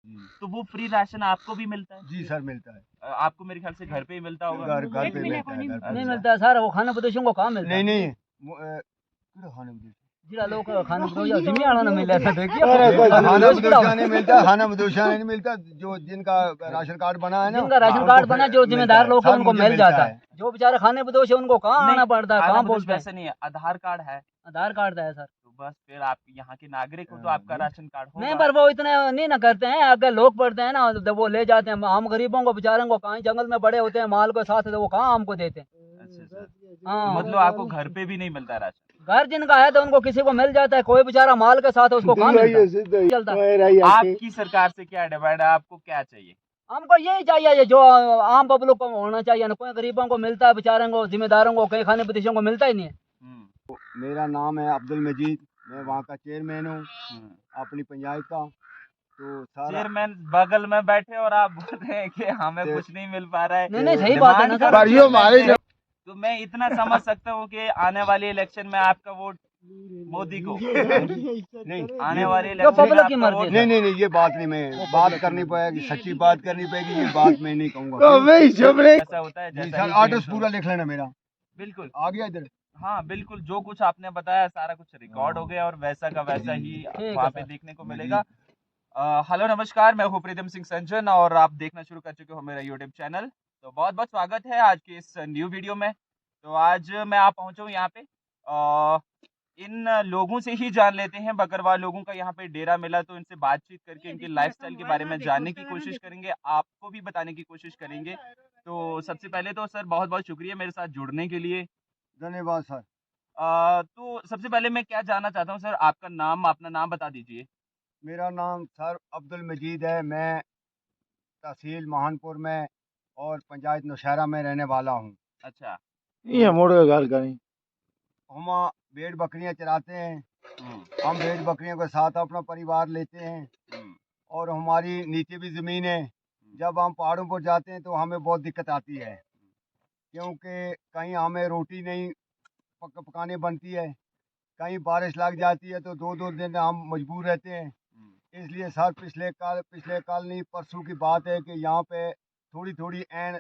तो वो free ration आपको भी मिलता है? जी सर मिलता है। आपको मेरे ख्याल से घर पे ही मिलता होगा। घर पे मिलता है। घर पे नहीं मिलता सर, वो खाना बदोशों को कहाँ मिलता है? नहीं खाने जिला लोग खाना बदोशा जिम्मे आना ना मिला था देखिए। खाना बदोशा नहीं मिलता, खाना बदोशा नहीं मिलता। जो जिनका राशन कार्ड बना है ना, जिनका राशन कार्ड बना, जो जिम्मेदार लोग हैं उनको मिल जाता है। जो बेचारे खाने बदोश है उनको कहाँ आना पड़ता है, कहाँ बोलते हैं? वैसे नहीं है, आधार कार्ड है। आधार कार्ड है सर। तो बस फिर आप यहाँ के नागरिक हो तो आपका राशन कार्ड होगा। नहीं, पर वो इतने नहीं ना करते हैं। अगर लोग पढ़ते हैं ना, जब वो ले जाते हैं, हम गरीबों को बेचारों को कहाँ, जंगल में बड़े होते हैं माल के साथ, तो वो कहाँ हमको देते हैं। अच्छा। हाँ, मतलब आपको घर पे भी नहीं मिलता राशन? घर जिनका है तो उनको किसी को मिल जाता है, कोई बेचारा माल के साथ है उसको कहाँ मिलता चलता है। आपकी सरकार से क्या डिमांड है, आपको क्या चाहिए? हमको यही चाहिए, ये जो आम पब्लिक को होना चाहिए ना, कोई गरीबों को मिलता है, बेचारों को, जिम्मेदारों को, कहीं खाने पीछे को मिलता ही नहीं है। मेरा नाम है अब्दुल मजीद, मैं वहाँ का चेयरमैन हूँ अपनी पंचायत का। तो सारा चेयरमैन बगल में बैठे और आप बोल रहे हैं कि हमें कुछ नहीं मिल पा रहा है। नहीं सही बात है ना सर। तो मैं इतना समझ सकता हूँ कि आने वाले इलेक्शन में आपका वोट मोदी को नहीं, आने वाले जो इलेक्शन में पब्लिक की आपका मर्जी वोट है। नहीं ये बात नहीं, मैं बात करनी पड़ेगी, सच्ची बात करनी पड़ेगी। ये बात मैं नहीं कहूँगा। ऐसा होता है जी जैसा सर, एड्रेस पूरा लिख लेना मेरा। बिल्कुल आ गया इधर। हाँ बिल्कुल, जो कुछ आपने बताया सारा कुछ रिकॉर्ड हो गया और वैसा का वैसा ही वहाँ पे देखने को मिलेगा। हेलो नमस्कार, मैं हूँ प्रीतम सिंह संजन और आप देखना शुरू कर चुके हो मेरा यूट्यूब चैनल। तो बहुत बहुत स्वागत है आज के इस न्यू वीडियो में। तो आज मैं आप पहुँचा हूँ यहाँ पे, इन लोगों से ही जान लेते हैं, बकरवाल लोगों का यहाँ पे डेरा मिला, तो इनसे बातचीत करके इनकी लाइफस्टाइल के बारे में जानने की कोशिश करेंगे, आपको भी बताने की कोशिश करेंगे। तो सबसे पहले तो सर बहुत बहुत शुक्रिया मेरे साथ जुड़ने के लिए। धन्यवाद सर। तो सबसे पहले मैं क्या जानना चाहता हूँ सर, आपका नाम, अपना नाम बता दीजिए। मेरा नाम सर अब्दुल मजीद है, मैं तहसील महानपुर में और पंचायत नौशहरा में रहने वाला हूँ। अच्छा। ये मोड़ के गाल करें। हम भेड़ बकरियाँ चराते हैं। हम भेड़ बकरियों के साथ अपना परिवार लेते हैं और हमारी नीचे भी ज़मीन है। जब हम पहाड़ों पर जाते हैं तो हमें बहुत दिक्कत आती है, क्योंकि कहीं हमें रोटी नहीं पकाने बनती है, कहीं बारिश लग जाती है तो 2-2 दिन हम मजबूर रहते हैं। इसलिए सर पिछले काल नहीं, परसों की बात है कि यहाँ पे थोड़ी ऐन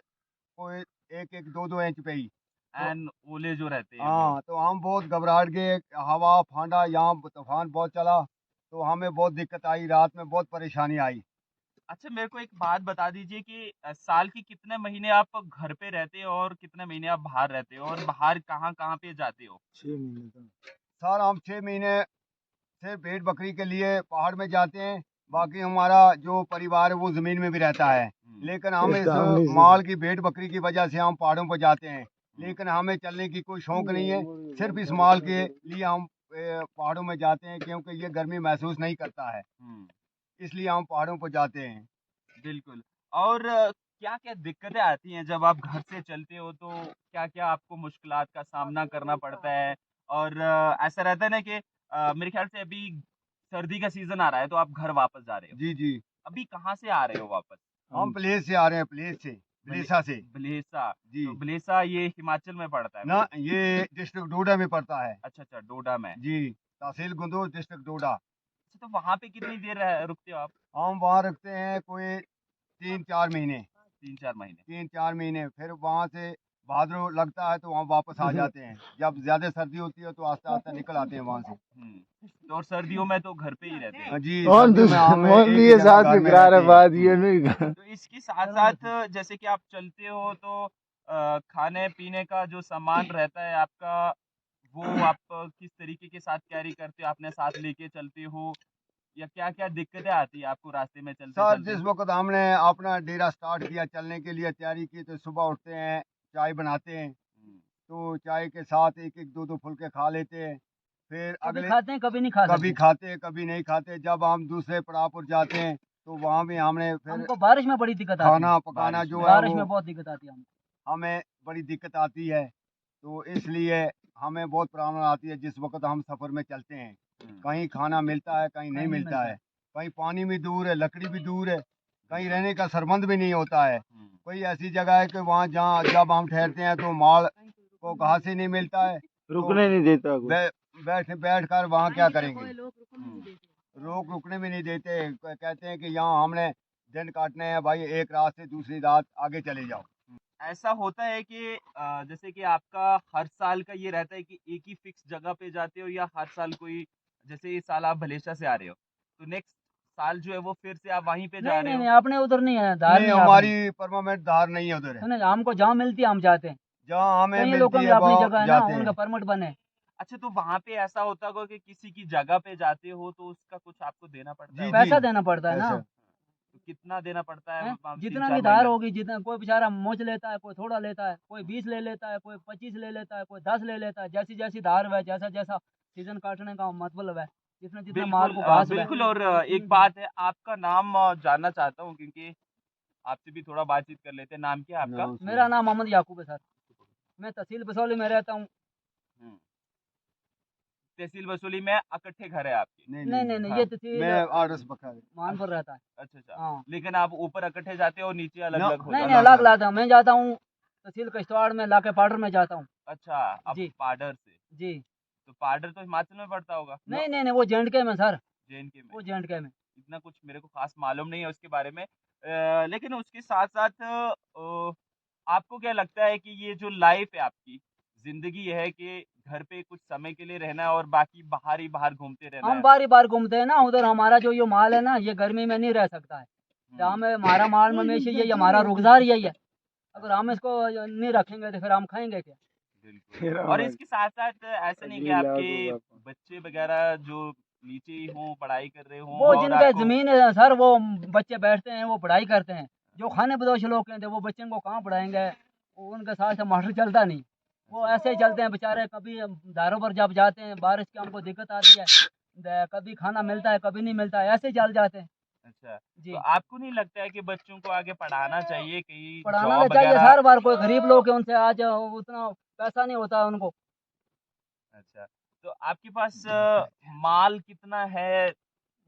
कोई 1-1 2-2 इंच पे ही एंड ओले जो रहते हैं हाँ, तो हम बहुत घबराहट गए। हवा फांडा, यहाँ तूफान बहुत चला तो हमें बहुत दिक्कत आई, रात में बहुत परेशानी आई। अच्छा मेरे को एक बात बता दीजिए कि साल की कितने महीने आप घर पे रहते हो और कितने महीने आप बाहर रहते हो, और बाहर कहाँ कहाँ पे जाते हो? 6 महीने का सर हम 6 महीने सिर्फ भेड़ बकरी के लिए पहाड़ में जाते हैं, बाकी हमारा जो परिवार है वो ज़मीन में भी रहता है। लेकिन हम इस माल की भेड़ बकरी की वजह से हम पहाड़ों पर जाते हैं, लेकिन हमें चलने की कोई शौक नहीं है। सिर्फ इस माल के लिए हम पहाड़ों में जाते हैं, क्योंकि ये गर्मी महसूस नहीं करता है, इसलिए हम पहाड़ों पर जाते हैं। बिल्कुल। और क्या क्या दिक्कतें आती हैं जब आप घर से चलते हो, तो क्या क्या आपको मुश्किलात का सामना करना पड़ता है? और ऐसा रहता है ना कि मेरे ख्याल से अभी सर्दी का सीजन आ रहा है तो आप घर वापस जा रहे हो, जी अभी कहाँ से आ रहे हो वापस? हम प्लेस से आ रहे हैं, ब्लेसा से। भलेसा। जी तो भलेसा ये हिमाचल में पड़ता है? ना, ये डिस्ट्रिक्ट डोडा में पड़ता है। अच्छा डोडा में। जी, तहसील गुंदूर, डिस्ट्रिक्ट डोडा। अच्छा, तो वहाँ पे कितनी देर रुकते हो आप? हम वहाँ रखते हैं कोई 3-4 महीने। 3-4 महीने। 3-4 महीने, फिर वहाँ से भाद्रो लगता है तो वहाँ वापस आ जाते हैं। जब ज्यादा सर्दी होती है तो आस्ते आस्ते निकल आते हैं वहाँ से। तो और सर्दियों में तो घर पे ही रहते हैं? जी, और सर्दियों में हम एक ही ये जगह साथ घर में में करा रहते रहा हैं। बात ये नहीं। तो इसके साथ साथ जैसे कि आप चलते हो तो खाने पीने का जो सामान रहता है आपका, वो आप किस तरीके के साथ कैरी करते हो, अपने साथ लेके चलते हो, या क्या क्या दिक्कतें आती है आपको रास्ते में चलते सर चलते? जिस वक्त हमने अपना डेरा स्टार्ट किया, चलने के लिए तैयारी की, तो सुबह उठते हैं, चाय बनाते हैं, तो चाय के साथ 1-1 2-2 फुलके खा लेते हैं। फिर कभी अगले खाते हैं, कभी नहीं खाते। कभी खाते हैं, कभी नहीं खाते। जब हम दूसरे पड़ाव पर जाते हैं तो वहाँ भी हमने फिर हमको बारिश में बड़ी दिक्कत आती है। खाना पकाना जो है बारिश वो में बहुत दिक्कत आती है हमको। हमें बड़ी दिक्कत आती है, तो इसलिए हमें बहुत प्रॉब्लम आती है जिस वक्त हम सफ़र में चलते हैं। कहीं खाना मिलता है, कहीं नहीं मिलता है, कहीं पानी भी दूर है, लकड़ी भी दूर है, कहीं रहने का सरबंद भी नहीं होता है। कोई ऐसी जगह है कि वहाँ जहाँ जब हम ठहरते हैं तो माल को घास ही नहीं मिलता है, रुकने नहीं देता कोई। बैठ कर वहाँ क्या करेंगे। रोक रुकने भी नहीं देते, कहते हैं कि यहाँ हमने दिन काटने हैं भाई, एक रात से दूसरी रात आगे चले जाओ। ऐसा होता है कि जैसे कि आपका हर साल का ये रहता है कि एक ही फिक्स जगह पे जाते हो, या हर साल कोई, जैसे इस साल आप भलेशा से आ रहे हो तो नेक्स्ट साल जो है वो फिर से आप वहीं पे जा नहीं रहे नहीं हो? नहीं, अपने उधर नहीं है, धार नहीं, नहीं है अपने। हमारी परमानेंट धार नहीं है उधर है। नहीं, हमको जहाँ मिलती है हम जाते हैं। जहाँ हमें कई लोगों मिलती की है अपनी वहाँ जगह है ना, जाते उनका हैं। परमिट बने। अच्छा, तो वहां पे ऐसा होता होगा कि किसी की जगह पे जाते हो तो उसका कुछ आपको देना पड़ता है? जी पैसा जी, देना पड़ता है ना। ऐसा। तो कितना देना पड़ता है? हैं? तीन जितना चार की धार महीने? होगी, जितना कोई बेचारा मुझ लेता है, कोई थोड़ा लेता है, कोई 20 ले लेता है, कोई 25 ले लेता है, कोई 10 ले लेता है, जैसी जैसी धार है, जैसा जैसा सीजन काटने का मतलब है, जितना जितना माल बिल्कुल को घास है। बिल्कुल। और एक बात है, आपका नाम जानना चाहता हूँ, क्योंकि आपसे भी थोड़ा बातचीत कर लेते हैं। नाम क्या है आपका? नाम सुनो। मेरा नाम मोहम्मद याकूब है सर। मैं तहसील बसौली में रहता हूँ। हम्म, तहसील वसूली में इकट्ठे घर है आपके? नहीं नहीं नहीं, नहीं नहीं, हाँ। ये तहसील मैं आरस बखा मान पर रहता है। अच्छा अच्छा। हाँ। लेकिन आप ऊपर इकट्ठे जाते हो और नीचे अलग ना, अलग हो नहीं जाते नहीं, हो? अलग अलग अलग। लाता हूँ, मैं जाता हूँ तहसील कश्तवाड़ में, लाके पाउडर में जाता हूँ। अच्छा, अब जी पाडर से। जी। तो पाडर तो हिमाचल में पड़ता होगा? नहीं नहीं नहीं, वो JNK में सर, JNK में? वो JNK में। इतना कुछ मेरे को खास मालूम नहीं है उसके बारे में। लेकिन उसके साथ साथ आपको क्या लगता है कि ये जो लाइफ है आपकी, जिंदगी है कि घर पे कुछ समय के लिए रहना है और बाकी बाहर ही बाहर घूमते रहना हम है? बारी बार घूमते हैं ना उधर, हमारा जो ये माल है ना, ये गर्मी में नहीं रह सकता है। तो हमें हमारा माल मवेशी यही है, हमारा रुखसार यही है। अगर हम इसको नहीं रखेंगे तो फिर हम खाएंगे क्या? बिल्कुल। और इसके साथ साथ ऐसा नहीं कि अगली लाख आपके होगा। बच्चे वगैरह जो नीचे ही हों, पढ़ाई कर रहे हों, वो और जिनका आपको? जमीन है सर, वो बच्चे बैठते हैं, वो पढ़ाई करते हैं। जो खाने बदोश लोग हैं वो बच्चों को कहाँ पढ़ाएंगे, वो उनके साथ मास्टर चलता नहीं। वो ऐसे ही चलते हैं बेचारे। कभी दारों पर जब जाते हैं, बारिश की हमको दिक्कत आती है, कभी खाना मिलता है, कभी नहीं मिलता है, ऐसे ही चल जाते हैं। अच्छा, तो जी। आपको नहीं लगता है कि बच्चों को आगे पढ़ाना चाहिए, कहीं पढ़ाना तो जॉब चाहिए वगैरह? सर, बार कोई गरीब लोग हैं, उनसे आज उतना पैसा नहीं होता उनको। अच्छा, तो आपके पास माल कितना है?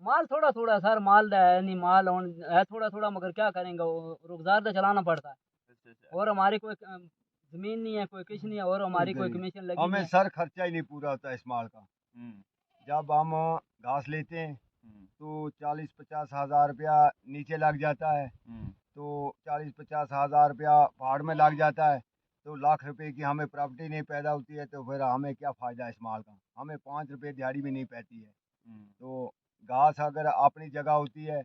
माल थोड़ा थोड़ा सर, माल है नहीं, माल है थोड़ा थोड़ा, मगर क्या करेंगे, वो रोजगार तो चलाना पड़ता है। अच्छा अच्छा। और हमारी कोई जमीन नहीं है, कोई कुछ नहीं है, और हमारी कोई कमीशन लगी नहीं हमें है। सर खर्चा ही नहीं पूरा होता इस माल का। हम्म जब हम घास लेते हैं हम्म तो 40-50 हज़ार रुपया नीचे लग जाता है, हम्म तो 40-50 हज़ार रुपया भाड़ में लग जाता है, तो लाख रुपए की हमें प्रॉपर्टी नहीं पैदा होती है, तो फिर हमें क्या फ़ायदा इस माल का। हमें 5 रुपए दिहाड़ी भी नहीं पैती है। हम्म। तो घास अगर अपनी जगह होती है,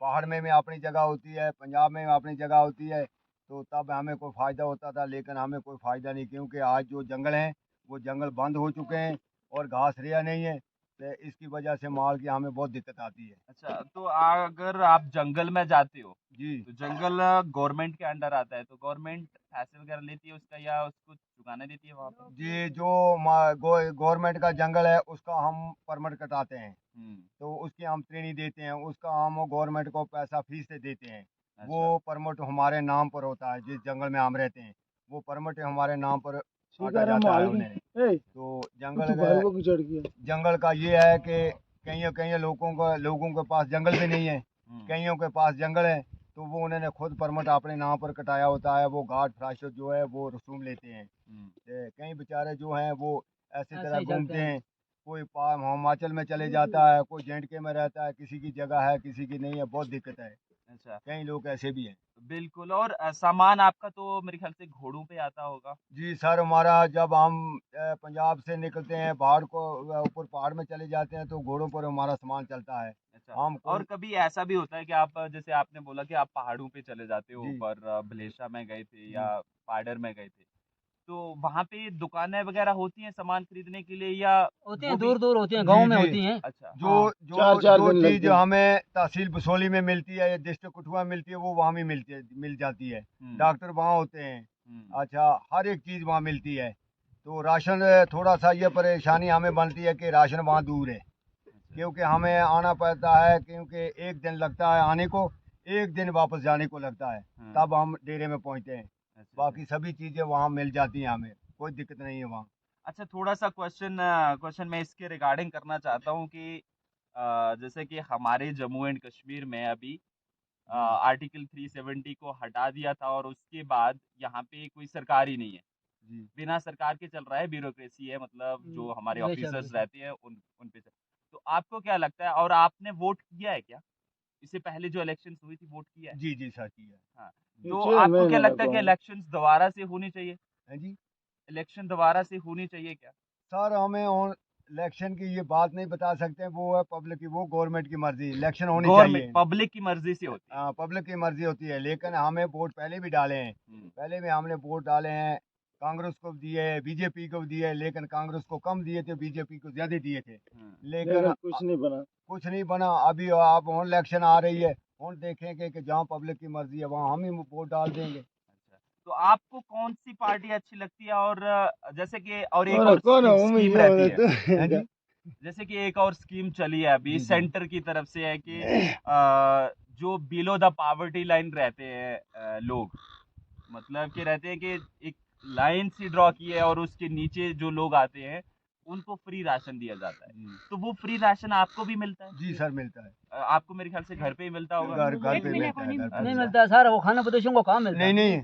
पहाड़ में अपनी जगह होती है, पंजाब में अपनी जगह होती है, तो तब हमें कोई फ़ायदा होता था, लेकिन हमें कोई फ़ायदा नहीं, क्योंकि आज जो जंगल हैं वो जंगल बंद हो चुके हैं और घास रहा नहीं है, तो इसकी वजह से माल की हमें बहुत दिक्कत आती है। अच्छा, तो अगर आप जंगल में जाते हो जी तो जंगल गवर्नमेंट के अंडर आता है, तो गवर्नमेंट पैसे वगैरह लेती है उसका, या उसको चुकाना देती है वहाँ पे? जी, जो गवर्नमेंट का जंगल है उसका हम परमिट कटाते हैं, हम्म। तो उसकी हम ट्रेनी देते हैं, उसका हम गवर्नमेंट को पैसा फीस से देते हैं। वो अच्छा परमिट हमारे नाम पर होता है, जिस जंगल में हम रहते हैं वो परमिट हमारे नाम पर काटा शिकार हम जाता है आगे उन्हें। ए तो तू भाई वो चढ़ गया। जंगल का ये है कि कहीं कहीं लोगों के पास जंगल भी नहीं है, हम्म कईयों के पास जंगल है, तो वो उन्होंने खुद परमिट अपने नाम पर कटाया होता है, वो गार्ड फराशत जो है वो रसूम लेते हैं। हम्म। कई बेचारे जो हैं वो ऐसी ऐसे तरह ही चलते घूमते हैं। हैं, कोई हिमाचल में चले जाता है, कोई JNK में रहता है, किसी की जगह है किसी की नहीं है, बहुत दिक्कत है। अच्छा, कई लोग ऐसे भी हैं। बिल्कुल। और सामान आपका तो मेरे ख्याल से घोड़ों पे आता होगा? जी सर, हमारा जब हम पंजाब से निकलते हैं पहाड़ को ऊपर पहाड़ में चले जाते हैं, तो घोड़ों पर हमारा सामान चलता है। अच्छा, हम और कोई कभी ऐसा भी होता है कि आप, जैसे आपने बोला कि आप पहाड़ों पे चले जाते हो, जी ऊपर भलेशा में गए थे या जी पाडर में गए थे, तो वहाँ पे दुकानें वगैरह होती हैं सामान खरीदने के लिए, या होती वो हैं, भी? दूर दूर होती हैं, जी गाँव में जी, होती हैं। अच्छा। जो हाँ। जो 4-4 जो दिन चीज़ लगते हैं। हमें तहसील बसोली में मिलती है या डिस्ट्रिक्ट कठुआ में मिलती है, वो वहाँ भी मिल जाती है। डॉक्टर वहाँ होते हैं। हम्म। अच्छा, हर एक चीज़ वहाँ मिलती है। तो राशन थोड़ा सा ये परेशानी हमें बनती है कि राशन वहाँ दूर है, अच्छा क्योंकि हमें आना पड़ता है, क्योंकि एक दिन लगता है आने को, एक दिन वापस जाने को लगता है, हाँ, तब हम डेरे में पहुँचते हैं। अच्छा अच्छा। बाकी सभी चीज़ें वहाँ मिल जाती हैं, हमें कोई दिक्कत नहीं है वहाँ। अच्छा, थोड़ा सा क्वेश्चन क्वेश्चन मैं इसके रिगार्डिंग करना चाहता हूँ कि जैसे कि हमारे जम्मू एंड कश्मीर में अभी जी आर्टिकल 370 को हटा दिया था, और उसके बाद यहाँ पे कोई सरकार ही नहीं है, जी बिना सरकार के चल रहा है, ब्यूरोक्रेसी है, मतलब जो हमारे बेशक ऑफिसर्स बेशक। रहते हैं उन पे तो आपको क्या लगता है, और आपने वोट किया है क्या? इससे पहले जो इलेक्शंस हुई थी, वोट किया है? जी जी सर किया हाँ। ये तो 6 आपको क्या महीने लगता है कि का इलेक्शंस दोबारा से होनी चाहिए? है जी। इलेक्शन दोबारा से होनी चाहिए क्या? सर हमें और इलेक्शन की ये बात नहीं बता सकते, वो है पब्लिक की, वो गवर्नमेंट की मर्जी, इलेक्शन होनी गवर्नमेंट चाहिए। पब्लिक की मर्जी से होती है। हाँ पब्लिक की मर्जी होती है, लेकिन हमें वोट पहले भी डाले हैं, पहले भी हमने वोट डाले हैं, कांग्रेस को दिए, बीजेपी को दिए, लेकिन कांग्रेस को कम दिए थे, बीजेपी को ज्यादा दिए थे, लेकिन लेकिन कुछ नहीं बना। कुछ नहीं बना। अभी आप और इलेक्शन आ रही है, और देखेंगे कि जहाँ पब्लिक की मर्जी है वहाँ हम ही वोट डाल देंगे। अच्छा, तो आपको कौन सी पार्टी अच्छी लगती है? और जैसे कि और एक और और कौन स्कीम उम्मीद रहती है, हैं जी। जैसे कि एक और स्कीम चली है अभी जी, जी। सेंटर की तरफ से, है कि जो बिलो द पावर्टी लाइन रहते हैं लोग, मतलब कि रहते हैं कि एक लाइन सी ड्रॉ की है और उसके नीचे जो लोग आते हैं उनको फ्री राशन दिया जाता है। जी। तो वो फ्री राशन आपको भी मिलता है? जी सर मिलता है, आपको मेरे ख्याल से घर पे ही मिलता होगा। घर घर पे मिलता है, घर पे नहीं अच्छा। मिलता है सर, वो खाने बदोशों को कहाँ मिलता है? नहीं नहीं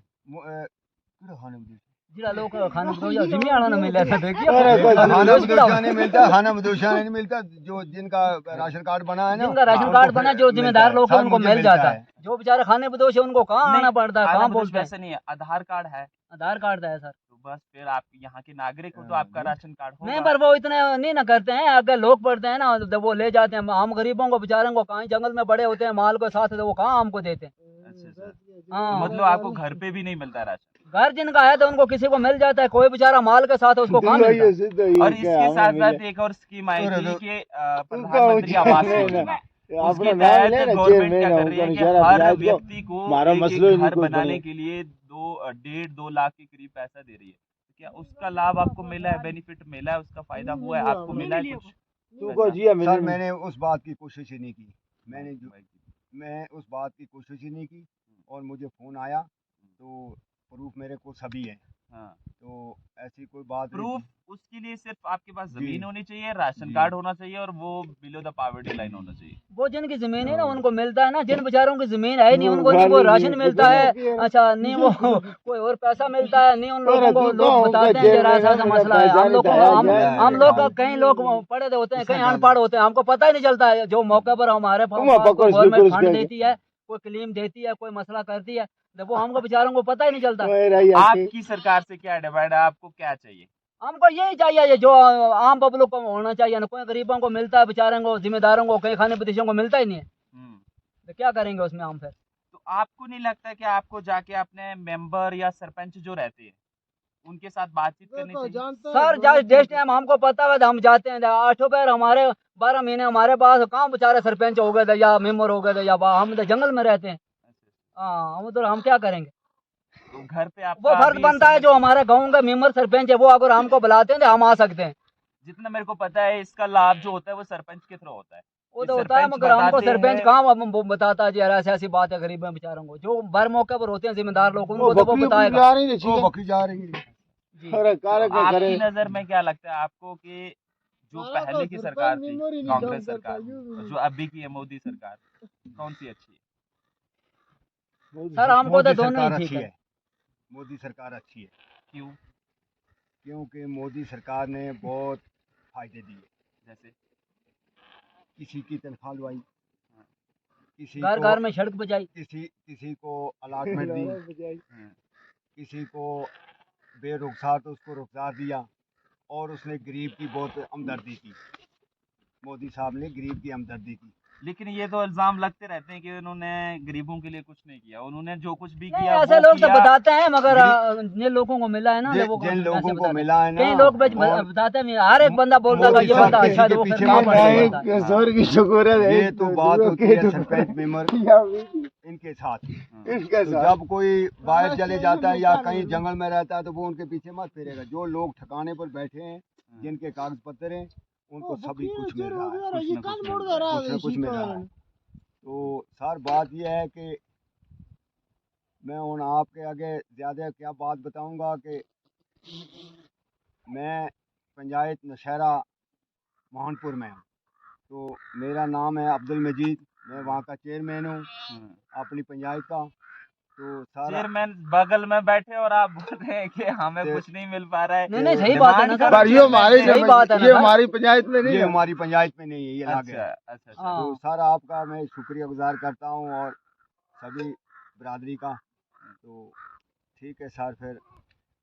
खाने में जिला लोग खाने बदोश जिम्मे वालों ने मिला था, देखिए अरे कोई खाने खाना बदोश पूरा बदोशा नहीं मिलता, खाना बदोशा नहीं मिलता, जो जिनका राशन कार्ड बना है ना, जिनका राशन उनको कार्ड बना, जो मिलता जिम्मेदार है। लोग हैं सर, उनको मुझे मिल मिलता जाता है। है। जो बेचारे खाने बदोश है उनको कहाँ नहीं, आना पड़ता है, खाना कहाँ बदोश बोलते हैं? वैसे नहीं है, आधार कार्ड है। आधार कार्ड है सर। तो बस फिर आप यहाँ के नागरिक हो तो आपका राशन कार्ड नहीं होगा। पर वो इतने नहीं ना करते हैं, अगर लोग पढ़ते हैं ना जब वो ले जाते हैं, हम गरीबों को बेचारों को कहाँ, जंगल में बड़े होते हैं माल के साथ, तो वो कहाँ हमको देते हैं। अच्छा अच्छा। तो हाँ, मतलब आपको घर पे भी नहीं मिलता राशन? घर जिनका है तो उनको किसी को मिल जाता है, कोई बेचारा माल के साथ है, उसको कहाँ मिलता है? सिद्ध ही और क्या इसके हमें साथ मिले। साथ एक और स्कीम आई अरे थी तो- कि तू प्रधानमंत्री कहो आवास नहीं, योजना। अपना उसके नाम तहत लेना गवर्नमेंट क्या चेयरमैन कर हो, रही है कौन कि इशारा हर दिया इसको। व्यक्ति को हमारा एक मसलो ही एक नहीं घर कोई बनाने बने। के लिए 2 लाख के करीब पैसा दे रही है। तो क्या उसका लाभ आपको मिला है, बेनिफिट मिला है, उसका फायदा हुआ है, आपको मिला है कुछ तू को वैसा? जिया सर मिले मैंने उस बात की कोशिश ही नहीं की, मैंने जो भाई जी। मैं उस बात की कोशिश ही नहीं की, और मुझे फ़ोन आया तो प्रूफ मेरे को सभी है, हाँ, तो ऐसी कोई बात नहीं प्रूफ थी। उसके लिए सिर्फ आपके पास जी जमीन होनी चाहिए, राशन जी कार्ड होना चाहिए, और वो बिलो द पॉवर्टी लाइन होना चाहिए। वो जिनकी जमीन है ना हाँ। उनको मिलता है ना, जिन बेचारों की जमीन है नहीं वो उनको नहीं वो गाली राशन नहीं मिलता है। किया। अच्छा, नहीं वो कोई और पैसा मिलता है, नहीं उन लोगों अरे को तू लोग कहो बताते उनका हैं जरा चेयरमैन ऐसा है, ऐसा मेरा मसला है। पैसा हम नहीं लोग को खाया हम जाए। हम लोग हाँ। कई लोग पढ़े होते हैं, इसका कहीं गाली- अनपढ़ होते हैं, हमको पता ही नहीं चलता है। जो मौके पर हमारे तुम पास पकड़ कोई इसको गवर्नमेंट कुछ फंड कह देती है, कोई क्लीम देती है, कोई मसला करती है, तो वो हमको बेचारों को पता ही नहीं चलता। आपकी सरकार से क्या डिमांड है, आपको क्या चाहिए? हमको यही चाहिए ये जो आम पब्लिक को होना चाहिए ना, कोई गरीबों को मिलता है, बेचारों को, जिम्मेदारों को, कहीं खाने पीछे को मिलता ही नहीं है, हम्म। तो क्या करेंगे उसमें हम फिर? तो आपको नहीं लगता कि आपको जाके अपने मेंबर या सरपंच जो रहते हैं उनके साथ बातचीत करनी चाहिए? सर जिस टाइम हमको पता है हम जाते हैं, 8 पैर हमारे 12 महीने हमारे पास, कहाँ बेचारे सरपंच हो गए थे या मेंबर हो गए थे, या हम तो जंगल में रहते हैं। अच्छा। हाँ, हम तो हम क्या करेंगे? तो घर पे वो आपका फर्ज अभी बनता है जो हमारे गाँव का मेंबर सरपंच है, वो अगर हमको बुलाते हैं तो हम आ सकते हैं। जितना मेरे को पता है इसका लाभ जो होता है वो सरपंच के थ्रू होता है। वो कि तो होता है, सरपंच मगर हमको बताते सरपंच हैं। कहाँ वो बताता है जी, यार ऐसी ऐसी बात है गरीब बेचारों को, जो भर मौके पर होते हैं जिम्मेदार लोग, उनको तो वो बताएगा। जा रही है वो बकरी जा रही है। जी। अरे तो कार्य क्या करे। आपकी नजर में क्या लगता है आपको कि जो पहले की सरकार थी, कांग्रेस सरकार, और जो अभी की है मोदी सरकार, कौन सी अच्छी है? सर हमको तो मोदी दोनों सरकार ही अच्छी ठीक है। है, मोदी सरकार अच्छी है, क्यों? क्योंकि मोदी सरकार ने बहुत फायदे दिए, जैसे किसी की तनख्वाह लुआई, किसी घर को घर में सड़क बजाई। किसी को अलाटमेंट दी, हम्म, किसी को बेरुखसार तो उसको रुखसार दिया, और उसने गरीब की बहुत हमदर्दी की, मोदी साहब ने गरीब की हमदर्दी की। लेकिन ये तो इल्जाम लगते रहते हैं कि उन्होंने गरीबों के लिए कुछ नहीं किया, उन्होंने जो कुछ भी नहीं किया ऐसे वो लोग तो किया। बताते हैं, मगर गरीब- जिन लोगों को मिला है ना, जिन लोगों को जिन ऐसे लोगों को बताते हैं। मिला है ना, कई लोग और बताते हैं, हर एक बंदा बोलता था मोदी ये साहब बंदा किसी अच्छा है, के तो वो पीछे फिर मत काम पड़े। करता नहीं, है। स्वर्ग की शुक्र है। ये तो बात होती है सरपंच मेंबर इनके साथ। इसके तो साथ जब कोई बाहर चले जाता है या कहीं जंगल में रहता है तो वो उनके पीछे मत फिरेगा। जो लोग ठिकाने पर बैठे हैं, जिनके कागज पत्र हैं, उनको सभी कुछ मिल रहा है, कुछ ना कुछ मिल रहा है। कुछ न कुछ मिल रहा है। तो सर बात यह है कि मैं उन आपके आगे ज़्यादा क्या बात बताऊंगा कि मैं पंचायत नौशहरा मोहनपुर में हूँ, तो मेरा नाम है अब्दुल मजीद, मैं वहाँ का चेयरमैन हूँ हम्म, अपनी पंचायत का। तो सारा चेयरमैन बगल में बैठे और आप बोल रहे हैं कि हमें ते- कुछ नहीं मिल पा रहा है। नहीं सही बात है ना डिमांड सर। पर ये हमारी सही बात है ना ये सर। हमारी पंचायत में नहीं ये है। हमारी पंचायत में नहीं है, ये लागे अच्छा है। अच्छा अच्छा। हाँ। तो सारा आपका मैं शुक्रिया गुजार करता हूँ और सभी बिरादरी का। तो ठीक है सर, फिर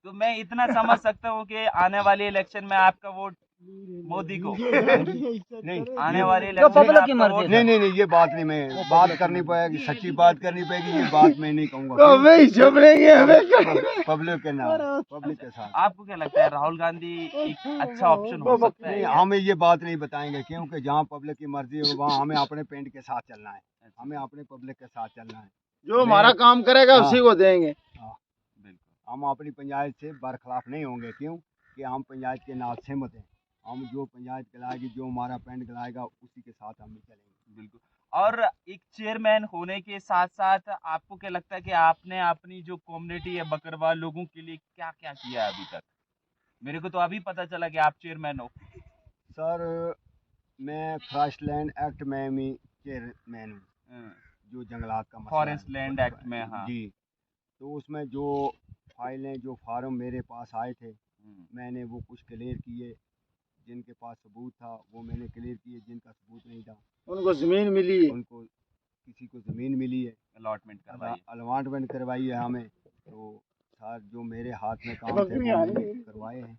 तो मैं इतना समझ सकता हूँ कि आने वाले इलेक्शन में आपका वोट मोदी को, नहीं आने ये- वाले जो इलेक्शन में पब्लिक की आपका मर्जी वोट है। नहीं ये बात नहीं, मैं बात करनी पड़ेगी, सच्ची बात करनी पड़ेगी, ये बात मैं नहीं तो कहूँगा हमें ही चुपरेंगे हमें। पब्लिक के नाम, पब्लिक के साथ। आपको क्या लगता है राहुल गांधी एक अच्छा ऑप्शन हो सकता है? नहीं, हमें ये बात नहीं बताएंगे, क्योंकि जहाँ पब्लिक की मर्जी हो वहाँ हमें अपने पेंट के साथ चलना है, हमें अपने पब्लिक के साथ चलना है। जो हमारा काम करेगा हाँ। उसी को देंगे। बिल्कुल। हम अपनी पंचायत से बरखिलाफ नहीं होंगे, क्यों कि हम पंचायत के नाथ सहमत हैं। हम जो पंचायत कहलाएगी, जो हमारा पेंट कहलाएगा, उसी के साथ हम भी चलेंगे। बिल्कुल। और एक चेयरमैन होने के साथ साथ आपको क्या लगता है कि आपने अपनी जो कम्युनिटी है बकरवाल लोगों के लिए क्या क्या किया है अभी तक? मेरे को तो अभी पता चला कि आप चेयरमैन हो। सर मैं फॉरेस्ट लैंड एक्ट में भी चेयरमैन हूँ, जो जंगलात का मसला फॉरेस्ट है। लैंड एक्ट में, हाँ। जी, तो उसमें जो फाइलें, जो फार्म मेरे पास आए थे, मैंने वो कुछ क्लियर किए। जिनके पास सबूत था वो मैंने क्लियर किए, जिनका सबूत नहीं था उनको जमीन मिली है। उनको, किसी को ज़मीन मिली है, अलॉटमेंट करवाई। अलॉटमेंट करवाई है हमें। तो सर जो मेरे हाथ में काम थे वो मैंने करवाए हैं।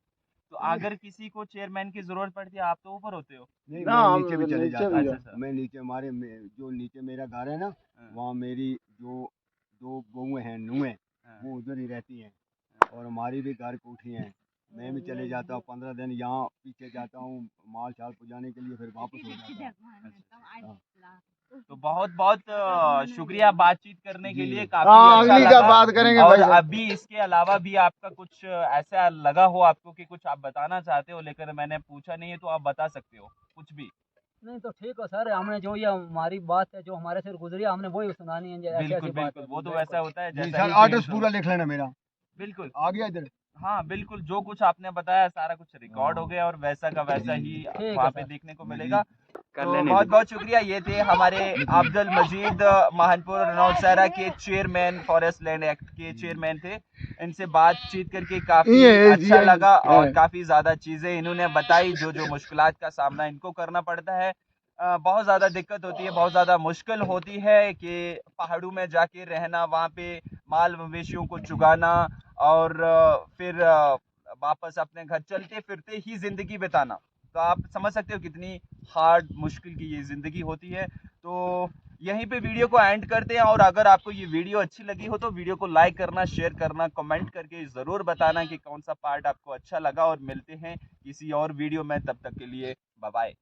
तो अगर किसी को चेयरमैन की जरूरत पड़ती है आप तो ऊपर होते हो? नहीं, ना, मैं हम नीचे भी चले नीचे जाता भी हूँ। जा- मैं नीचे जो नीचे मेरा घर है ना, वहाँ मेरी जो दो बहुएं हैं, नुएं, वो उधर ही रहती हैं। और हमारी भी घर कोठी हैं। मैं भी चले जाता हूँ 15 दिन, यहाँ पीछे जाता हूँ माल शाल पुजाने के लिए, फिर वापस हो जाता हूँ। तो बहुत बहुत शुक्रिया बातचीत करने के जी। लिए, काफी हाँ, अच्छा अगली का लगा। बात करेंगे और भाई साहब। अभी इसके अलावा भी आपका कुछ ऐसा लगा हो आपको कि कुछ आप बताना चाहते हो, लेकिन मैंने पूछा नहीं है तो आप बता सकते हो कुछ भी। नहीं तो ठीक है सर, हमने जो ये हमारी बात है जो हमारे से गुजरी है, हमने वही सुनानी है। ऐसी बिल्कुल ऐसी बात बिल्कुल, है। वो तो वैसा होता है जी जैसा सर, ही एड्रेस case हो। पूरा लिख लेना मेरा, बिल्कुल, आ गया इधर। हाँ बिल्कुल, जो कुछ आपने बताया सारा कुछ रिकॉर्ड हो गया और वैसा का वैसा जी, ही है वहाँ पे सर। देखने को मिलेगा। कर तो लेने बहुत दो। बहुत शुक्रिया। ये थे हमारे अब्दुल मजीद महानपुर नौशहरा के चेयरमैन, फॉरेस्ट लैंड एक्ट के चेयरमैन थे। इनसे बातचीत करके काफी अच्छा लगा और काफी ज्यादा चीजें इन्होंने बताई, जो जो मुश्किलात का सामना इनको करना पड़ता है। बहुत ज़्यादा दिक्कत होती है, बहुत ज़्यादा मुश्किल होती है कि पहाड़ों में जाके रहना, वहाँ पे माल मवेशियों को चुगाना और फिर वापस अपने घर चलते फिरते ही ज़िंदगी बिताना। तो आप समझ सकते हो कितनी हार्ड मुश्किल की ये ज़िंदगी होती है। तो यहीं पे वीडियो को एंड करते हैं, और अगर आपको ये वीडियो अच्छी लगी हो तो वीडियो को लाइक करना, शेयर करना, कमेंट करके ज़रूर बताना कि कौन सा पार्ट आपको अच्छा लगा। और मिलते हैं किसी और वीडियो में, तब तक के लिए बाय बाय।